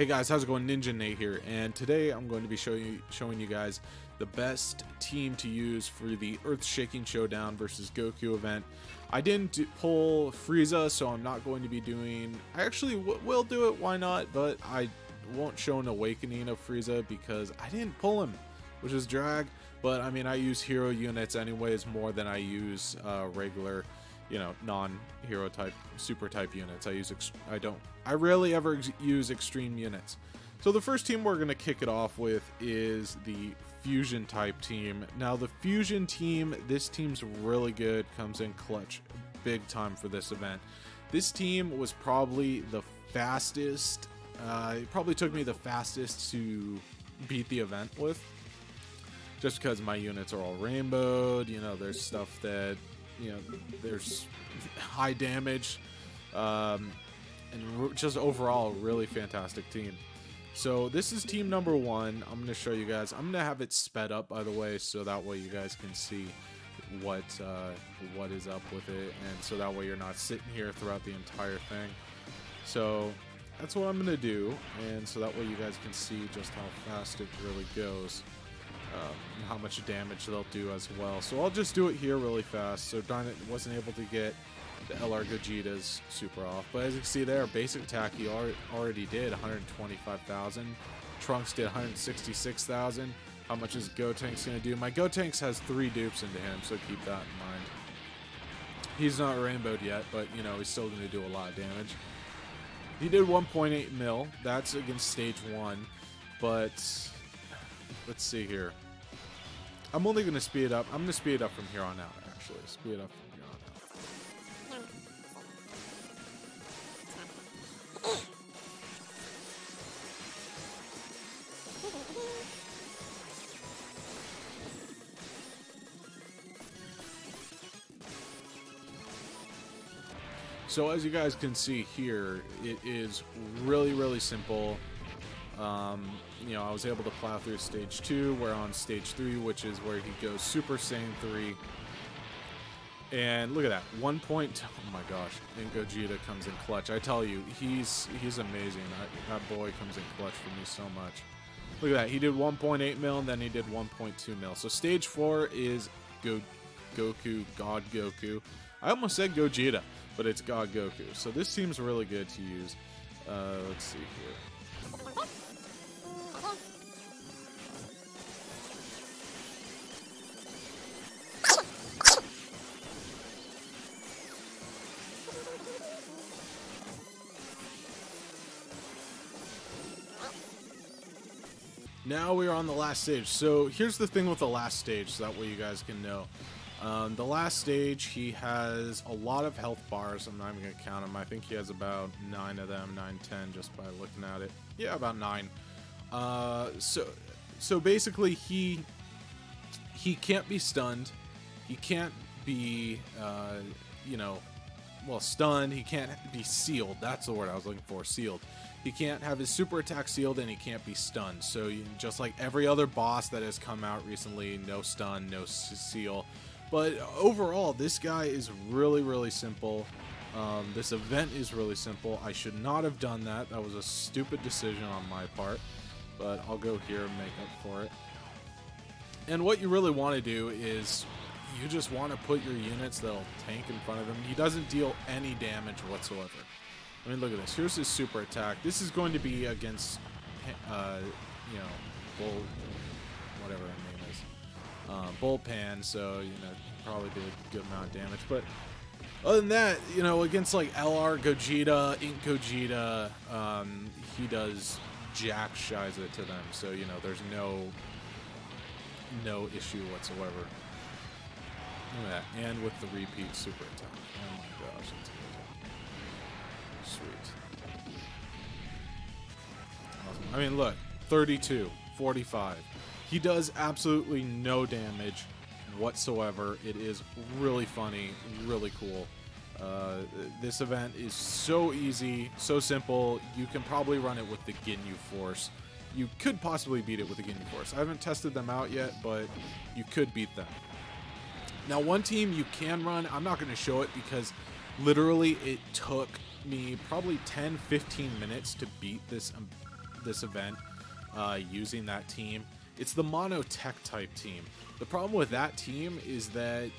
Hey guys, how's it going? Ninja Nate here, and today I'm going to be showing you guys the best team to use for the Earth-Shaking Showdown versus Goku event. I didn't pull Frieza, so I'm not going to be doing... I actually will do it, why not? But I won't show an awakening of Frieza because I didn't pull him, which is drag. But I mean, I use hero units anyways more than I use regular, you know, non-hero type, super type units. I rarely ever use extreme units. So the first team we're going to kick it off with is the fusion type team. Now the fusion team, this team's really good, comes in clutch big time for this event. This team was probably the fastest, it probably took me the fastest to beat the event with. Just because my units are all rainbowed, you know, there's stuff that, you know, there's high damage, and just overall really fantastic team. So this is team number one. I'm going to show you guys. I'm going to have it sped up, by the way, so that way you guys can see what is up with it, and so that way you're not sitting here throughout the entire thing. So that's what I'm going to do, and so that way you guys can see just how fast it really goes. And how much damage they'll do as well. So I'll just do it here really fast. So darn it, wasn't able to get the LR Gogeta's super off. But as you can see there, basic attack he already did 125,000. Trunks did 166,000. How much is Gotenks going to do? My Gotenks has 3 dupes into him, so keep that in mind. He's not rainbowed yet, but you know, he's still going to do a lot of damage. He did 1.8 mil. That's against stage 1. But let's see here. I'm only going to speed it up. I'm going to speed it up from here on out, actually. Speed it up from here on out. So as you guys can see here, it is really, really simple. You know, I was able to plow through stage 2. We're on stage 3, which is where he goes Super Saiyan 3. And look at that, 1 point. Oh my gosh! And Gogeta comes in clutch. I tell you, he's amazing. That boy comes in clutch for me so much. Look at that. He did 1.8 mil, and then he did 1.2 mil. So stage 4 is Goku, God Goku. I almost said Gogeta, but it's God Goku. So this seems really good to use. Let's see here. Now we're on the last stage. So here's the thing with the last stage, so that way you guys can know. The last stage, he has a lot of health bars. I'm not even going to count them. I think he has about 9 of them, 9, 10, just by looking at it. Yeah, about 9. So basically, he can't be stunned. He can't be, you know, well, stunned. He can't be sealed. That's the word I was looking for, sealed. He can't have his super attack sealed, and he can't be stunned. So just like every other boss that has come out recently, no stun, no seal. But overall, this guy is really, really simple. This event is really simple. I should not have done that. That was a stupid decision on my part. But I'll go here and make up for it. And what you really want to do is you just want to put your units that'll tank in front of him. He doesn't deal any damage whatsoever. I mean, look at this. Here's his super attack. This is going to be against, you know, Bull, whatever her name is, Bullpan. So, you know, probably did a good amount of damage. But other than that, you know, against like LR Gogeta, Ink Gogeta, he does jack shiza to them. So, you know, there's no issue whatsoever. Look at that. And with the repeat super attack. Oh my gosh, that's good. Sweet. Awesome. I mean, look, 32, 45. He does absolutely no damage whatsoever. It is really funny, really cool. This event is so easy, so simple. You can probably run it with the Ginyu Force. You could possibly beat it with the Ginyu Force. I haven't tested them out yet, but you could beat them. Now, one team you can run, I'm not going to show it because literally it took me probably 10-15 minutes to beat this this event using that team. It's the mono tech type team. The problem with that team is that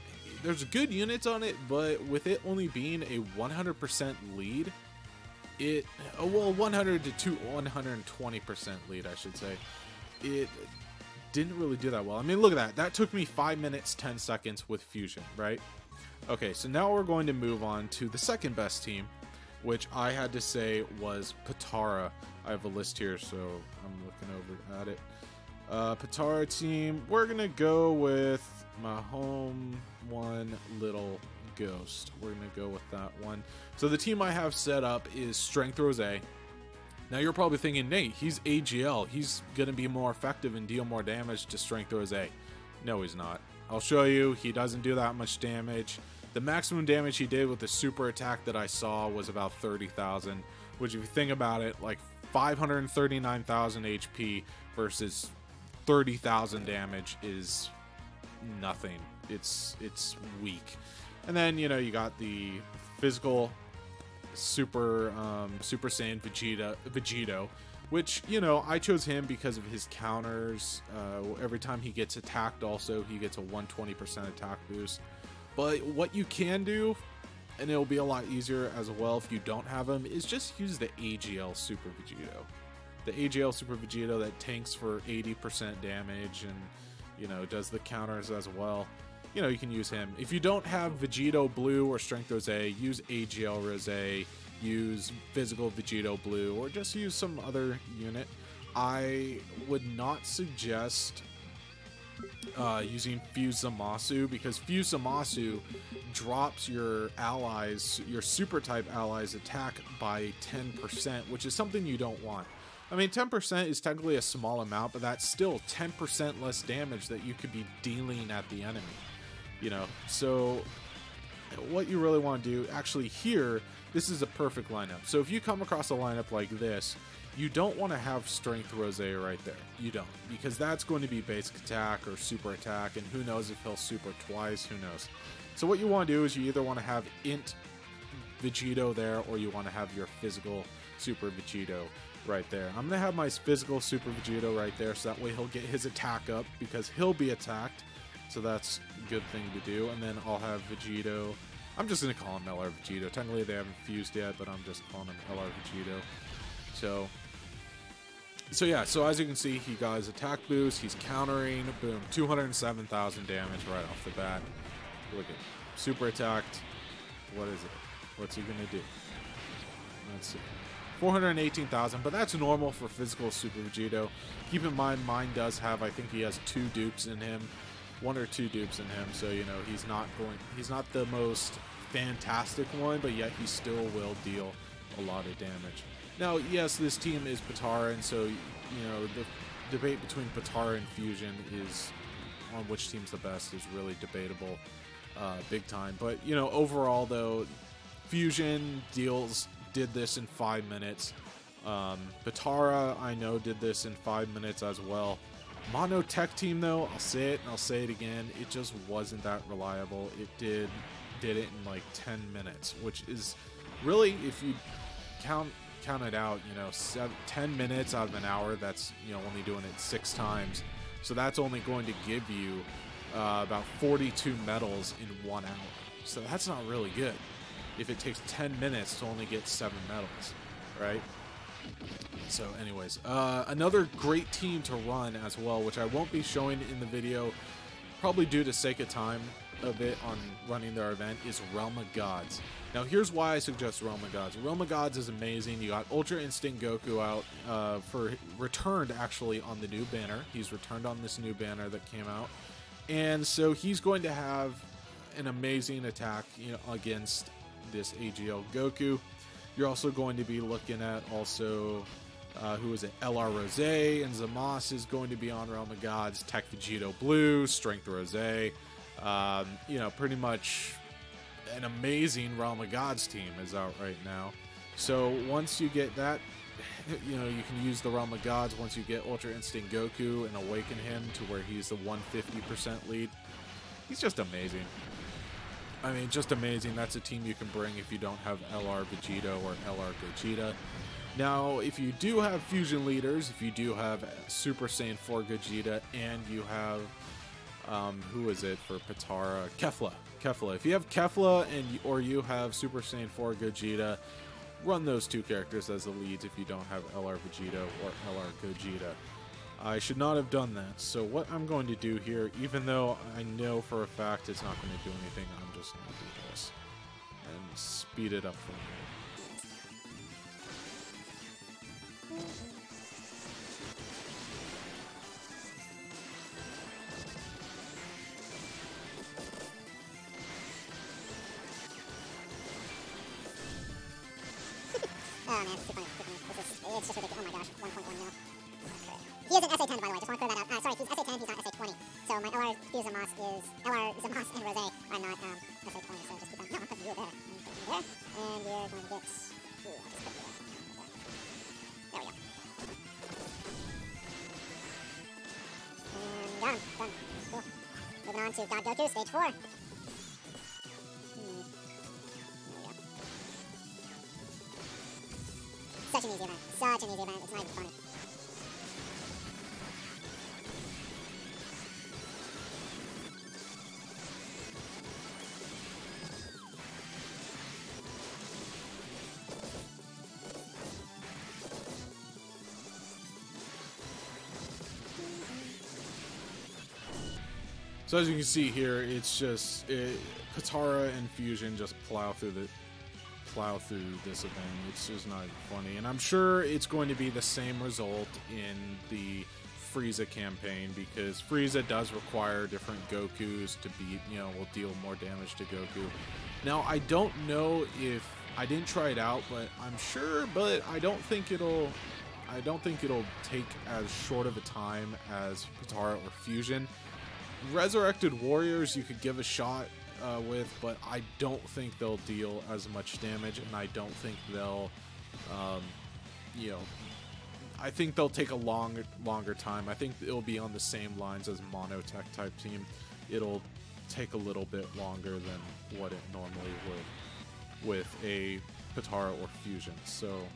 there's good units on it, but with it only being a 100% lead, well, 100 to 120% lead, I should say, it didn't really do that well. I mean, look at that. That took me 5 minutes, 10 seconds with Fusion, right? Okay, so now we're going to move on to the second best team, which I had to say was Patara. I have a list here, so I'm looking over at it. Patara team, we're going to go with my home one, Little Ghost. We're going to go with that one. So the team I have set up is Strength Rose. Now you're probably thinking, Nate, he's AGL. He's going to be more effective and deal more damage to Strength Rose. No, he's not. I'll show you. He doesn't do that much damage. The maximum damage he did with the super attack that I saw was about 30,000, which if you think about it, like 539,000 HP versus 30,000 damage is nothing. It's weak. And then, you know, you got the physical Super Saiyan Vegito, which, you know, I chose him because of his counters. Every time he gets attacked, also he gets a 120% attack boost. But what you can do, and it'll be a lot easier as well if you don't have him, is just use the AGL Super Vegito. The AGL Super Vegito that tanks for 80% damage and, you know, does the counters as well. You know, you can use him. If you don't have Vegito Blue or Strength Rose, use AGL Rose, use Physical Vegito Blue, or just use some other unit. I would not suggest using Fuse Zamasu, because Fuse Zamasu drops your allies, your super type allies attack by 10%, which is something you don't want. I mean, 10% is technically a small amount, but that's still 10% less damage that you could be dealing at the enemy. You know, so what you really want to do, actually here, this is a perfect lineup. So if you come across a lineup like this, you don't want to have Strength Rose right there. You don't, because that's going to be basic attack or super attack, and who knows if he'll super twice, who knows. So what you want to do is you either want to have Int Vegito there, or you want to have your physical Super Vegito right there. I'm going to have my physical Super Vegito right there, so that way he'll get his attack up, because he'll be attacked. So that's a good thing to do. And then I'll have Vegito. I'm just going to call him LR Vegito. Technically they haven't fused yet, but I'm just calling him LR Vegito. So yeah, so as you can see, he got his attack boost. He's countering. Boom. 207,000 damage right off the bat. Look at super attacked. What is it? What's he going to do? Let's see. 418,000, but that's normal for physical Super Vegito. Keep in mind, mine does have, I think he has 2 dupes in him. 1 or 2 dupes in him, so you know he's not the most fantastic one, but yet he still will deal a lot of damage. Now, yes, this team is Patara, and so you know the debate between Patara and Fusion is on which team's the best is really debatable, big time. But you know, overall though, Fusion did this in 5 minutes. Patara, I know, did this in 5 minutes as well. Mono tech team though, I'll say it and I'll say it again, it just wasn't that reliable. It did it in like 10 minutes, which is really, if you count it out, you know, 10 minutes out of an hour, that's, you know, only doing it 6 times. So that's only going to give you about 42 medals in 1 hour. So that's not really good if it takes 10 minutes to only get 7 medals, right? So anyways, another great team to run as well, which I won't be showing in the video, probably due to sake of time of it on running their event, is Realm of Gods. Now here's why I suggest Realm of Gods. Realm of Gods is amazing. You got Ultra Instinct Goku out, returned actually on the new banner. He's returned on this new banner that came out. And so he's going to have an amazing attack, you know, against this AGL Goku. You're also going to be looking at also, who is it? LR Rose, and Zamasu is going to be on Realm of Gods. Tech Vegito Blue, Strength Rose. You know, pretty much an amazing Realm of Gods team is out right now. So once you get that, you know, you can use the Realm of Gods once you get Ultra Instinct Goku and awaken him to where he's the 150% lead. He's just amazing. I mean, just amazing. That's a team you can bring if you don't have LR Vegito or LR Gogeta. Now, if you do have fusion leaders, if you do have Super Saiyan 4 Gogeta, and you have, who is it for Patara? Kefla. If you have Kefla or you have Super Saiyan 4 Gogeta, run those two characters as the leads if you don't have LR Vegeta or LR Gogeta. I should not have done that, so what I'm going to do here, even though I know for a fact it's not going to do anything, I'm just going to do this and speed it up from here. Oh man, it's too funny. It's just ridiculous. Oh my gosh, 1.1 mil. He is an SA10, by the way. Just want to clear that out. Sorry, he's SA10, he's not SA20. So my LR Zamas and Rosé are not SA20. So just keep that. No, I'm putting you there. I'm putting you there. And you're going to get. Ooh, I'll just put you there. There we go. And got him. Done. Cool. Moving on to God Goku, stage 4. Such an easy event. Such an easy event. It's not even funny. So as you can see here, it's just Patara and Fusion just plow through this event. It's just not funny, and I'm sure it's going to be the same result in the Frieza campaign, because Frieza does require different Gokus to beat, will deal more damage to Goku. Now, I don't know if I didn't try it out, but I'm sure, but I don't think it'll take as short of a time as Patara or Fusion. Resurrected Warriors you could give a shot with, but I don't think they'll deal as much damage, and I don't think they'll, I think they'll take a longer time. I think it'll be on the same lines as Monotech type team. It'll take a little bit longer than what it normally would with a Patara or Fusion. So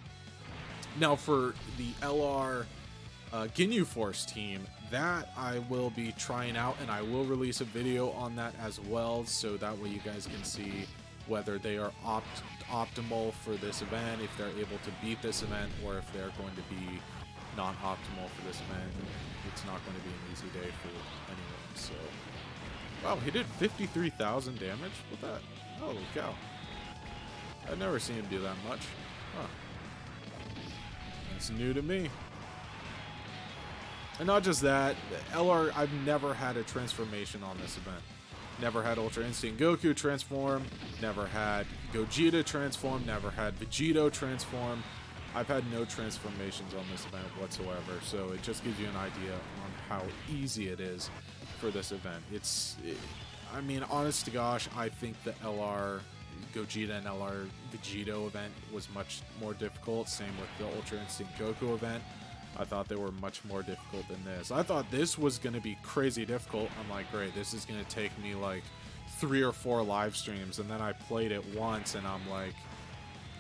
now for the LR Ginyu Force team, that I will be trying out, and I will release a video on that as well, so that way you guys can see whether they are optimal for this event, if they're able to beat this event, or if they're going to be not optimal for this event. It's not going to be an easy day for anyone. So, wow, he did 53,000 damage with that. Holy cow! I've never seen him do that much. Huh. That's new to me. And not just that, LR, I've never had a transformation on this event. Never had Ultra Instinct Goku transform, never had Gogeta transform, never had Vegito transform. I've had no transformations on this event whatsoever, so it just gives you an idea on how easy it is for this event. I mean, honest to gosh, I think the LR Gogeta and LR Vegito event was much more difficult. Same with the Ultra Instinct Goku event. I thought they were much more difficult than this. I thought this was going to be crazy difficult. I'm like, great, this is going to take me like 3 or 4 live streams. And then I played it once and I'm like,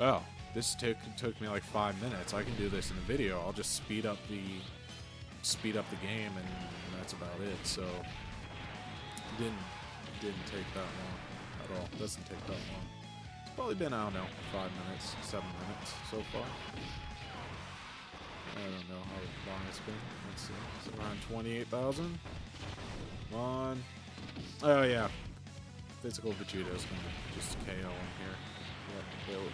oh, this took me like 5 minutes. I can do this in a video. I'll just speed up the game, and that's about it. So it didn't take that long at all. It doesn't take that long. It's probably been, I don't know, 5 minutes, 7 minutes so far. I don't know how long it's been. Let's see. It's around 28,000. Come on. Oh, yeah. Physical Vegito's gonna just KO him here. Yep, there we go.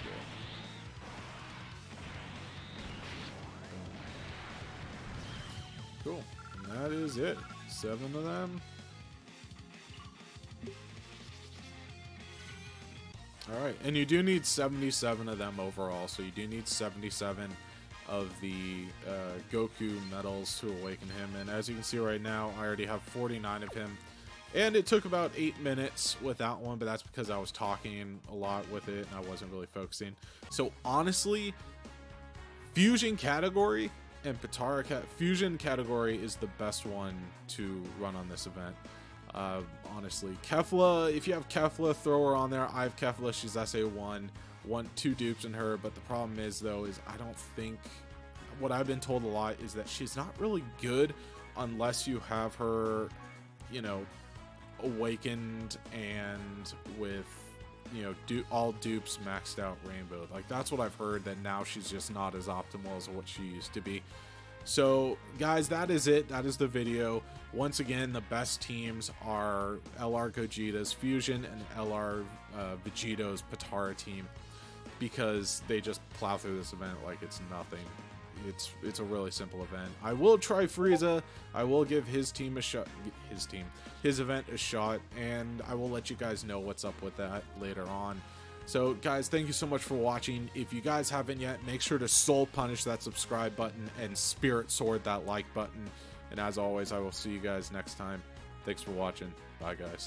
Cool. And that is it. 7 of them. Alright, and you do need 77 of them overall, so you do need 77 of the Goku medals to awaken him. And as you can see right now, I already have 49 of him. And it took about 8 minutes with that one, but that's because I was talking a lot with it and I wasn't really focusing. So honestly, Fusion category and Patara Fusion category is the best one to run on this event. Honestly, Kefla, if you have Kefla, throw her on there. I have Kefla, she's SA1. two dupes in her, but the problem is though is I don't think, what I've been told a lot is that she's not really good unless you have her, you know, awakened and with, you know, all dupes maxed out rainbow. Like, that's what I've heard, that now she's just not as optimal as what she used to be. So guys, that is it. That is the video. Once again, the best teams are LR Gogeta's Fusion and LR Vegeto's Patara team, because they just plow through this event like it's nothing. It's a really simple event. I will try Frieza. I will give his team a shot. His event a shot, and I will let you guys know what's up with that later on. So guys, thank you so much for watching. If you guys haven't yet, make sure to soul punish that subscribe button and spirit sword that like button. And as always, I will see you guys next time. Thanks for watching. Bye guys.